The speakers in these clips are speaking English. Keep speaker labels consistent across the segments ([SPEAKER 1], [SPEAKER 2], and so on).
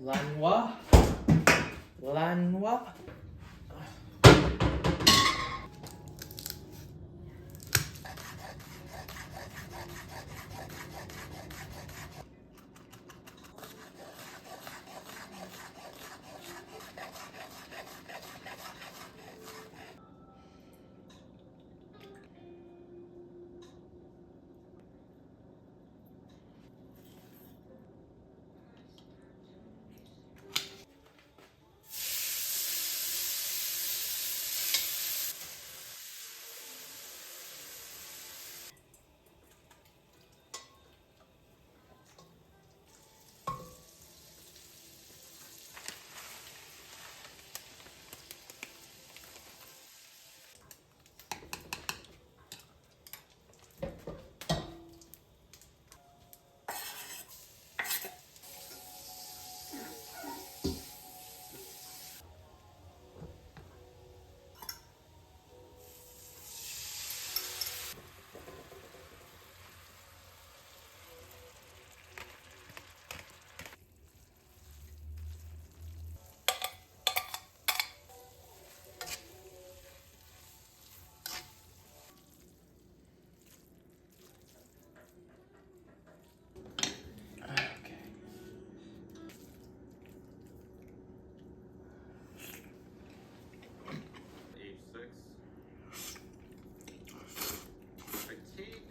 [SPEAKER 1] Lanwa. Lanwa.
[SPEAKER 2] Age 6. Fatigue.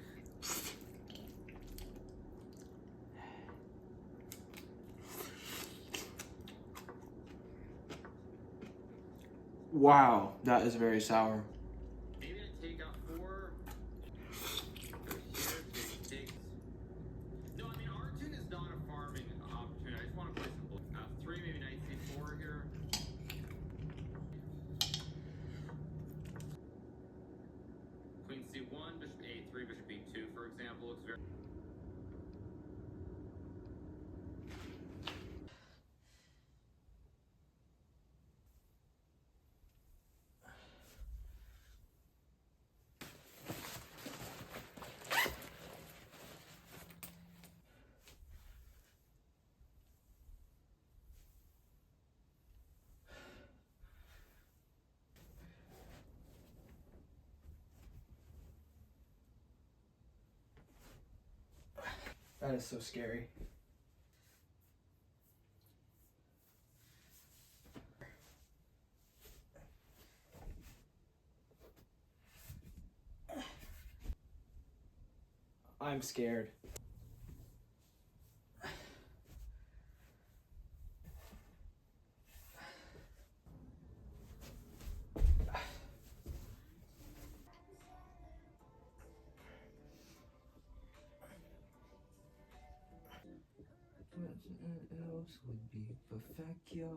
[SPEAKER 1] Wow, that is very sour.
[SPEAKER 2] Maybe I take out 4. Go here, take. No, I mean R2 is not a farming opportunity. I just want to play some 3, maybe knight c4 here. Queen c1, bishop a3, bishop b2, for example, looks very.
[SPEAKER 1] That is so scary. I'm scared. What else would be perfectio?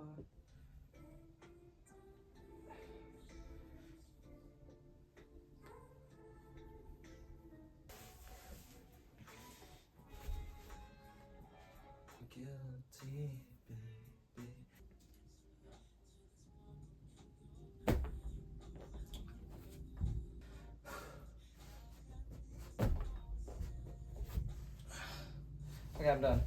[SPEAKER 1] Guilty, baby. Okay, I'm done.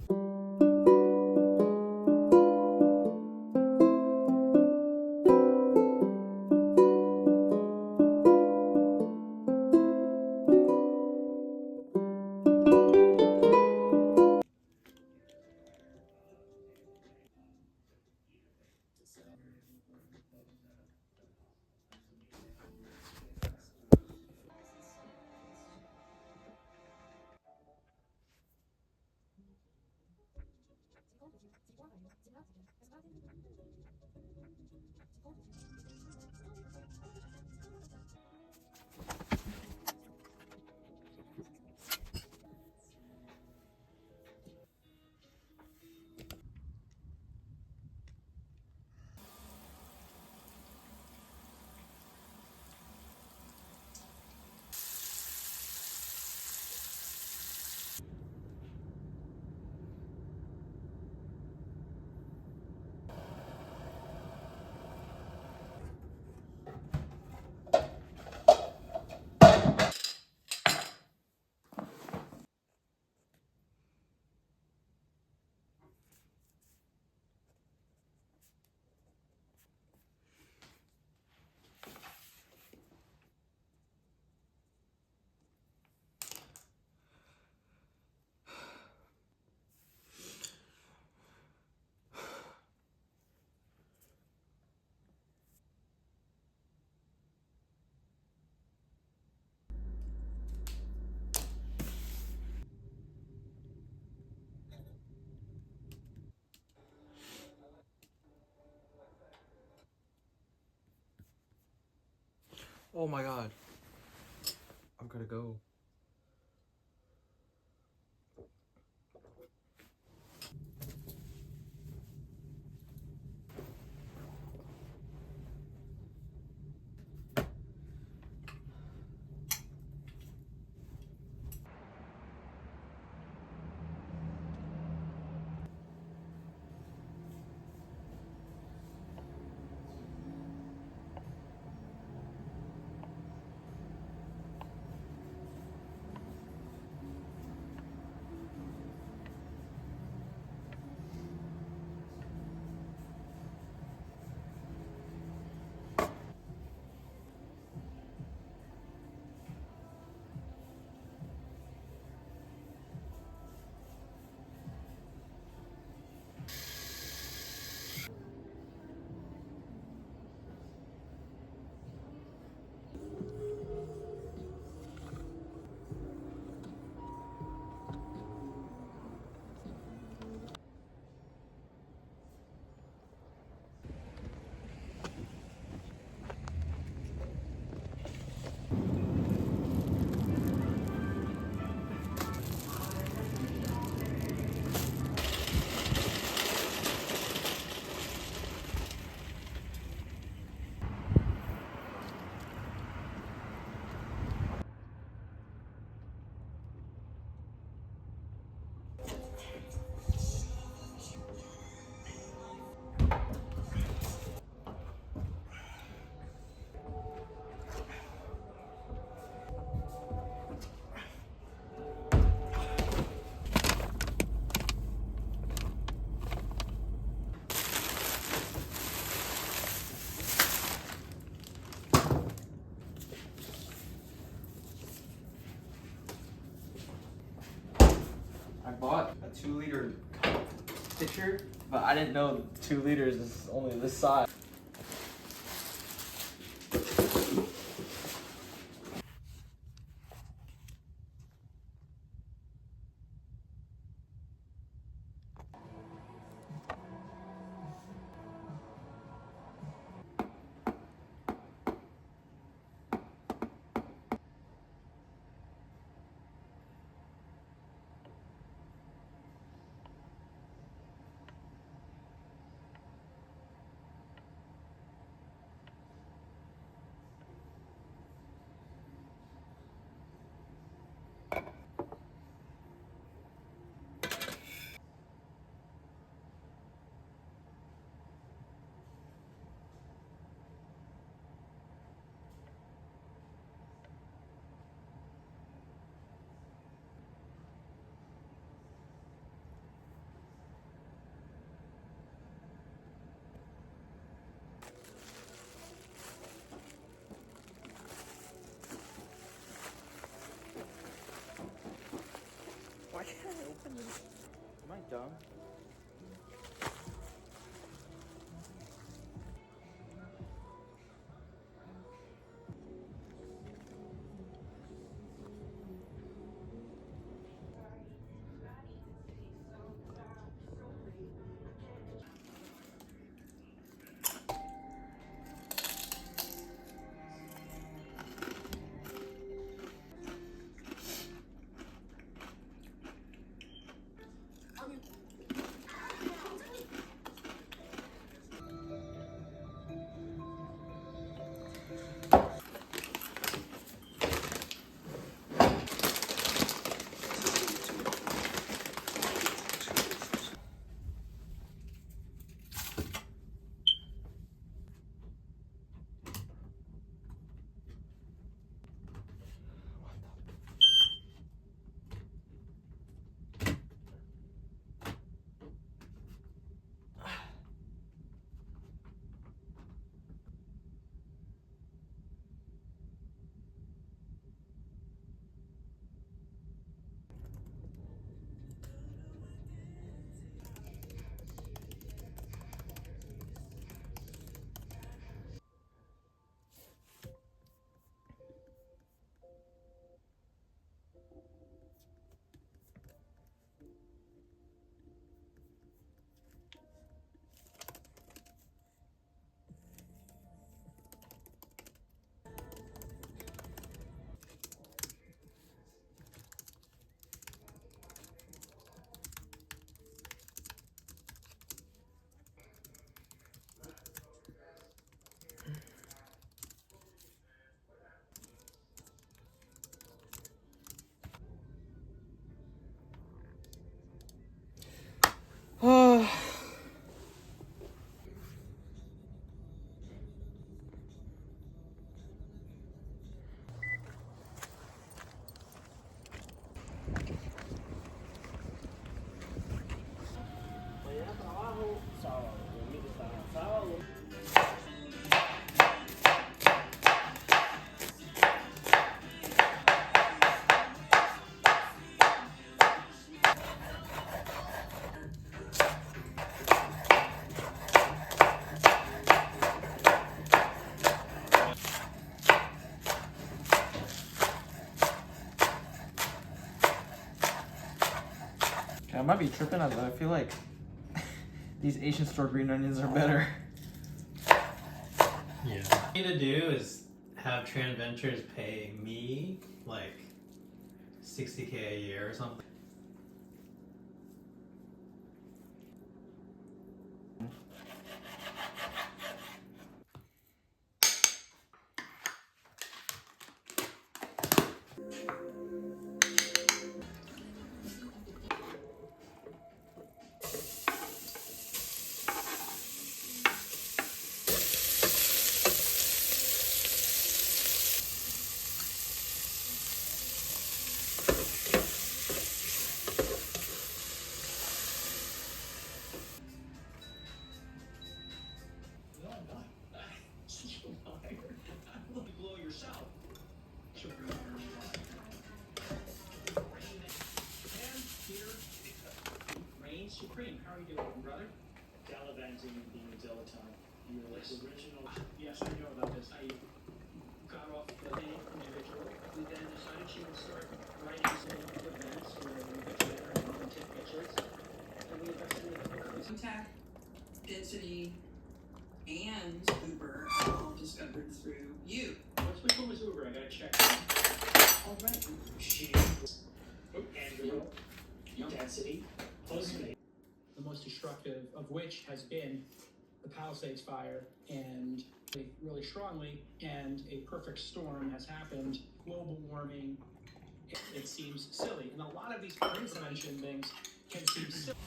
[SPEAKER 1] Oh my god. I'm gonna go. I bought a 2-liter pitcher, but I didn't know 2 liters is only this size. Why can't I open this? Am I dumb? I might be tripping on that. I feel like these Asian store green onions are better.
[SPEAKER 3] Yeah. What I need to do is have Tran Ventures pay me like $60K a year or something.
[SPEAKER 4] Blow yourself. And here, reign supreme. How are you doing, brother? Gallivanting and being a dilettante. You're like the original. Yes, I know about this. I got off the name from the original. We then decided she would start writing some events where we get together and take pictures. And we invested in the
[SPEAKER 5] Contact, Density, and Uber are all discovered through you.
[SPEAKER 4] Which one was Uber? I gotta check. All right. She and Density, Postmate. The most destructive of which has been the Palisades fire, and really strongly, and a perfect storm has happened. Global warming. It seems silly, and a lot of these prevention things can seem silly.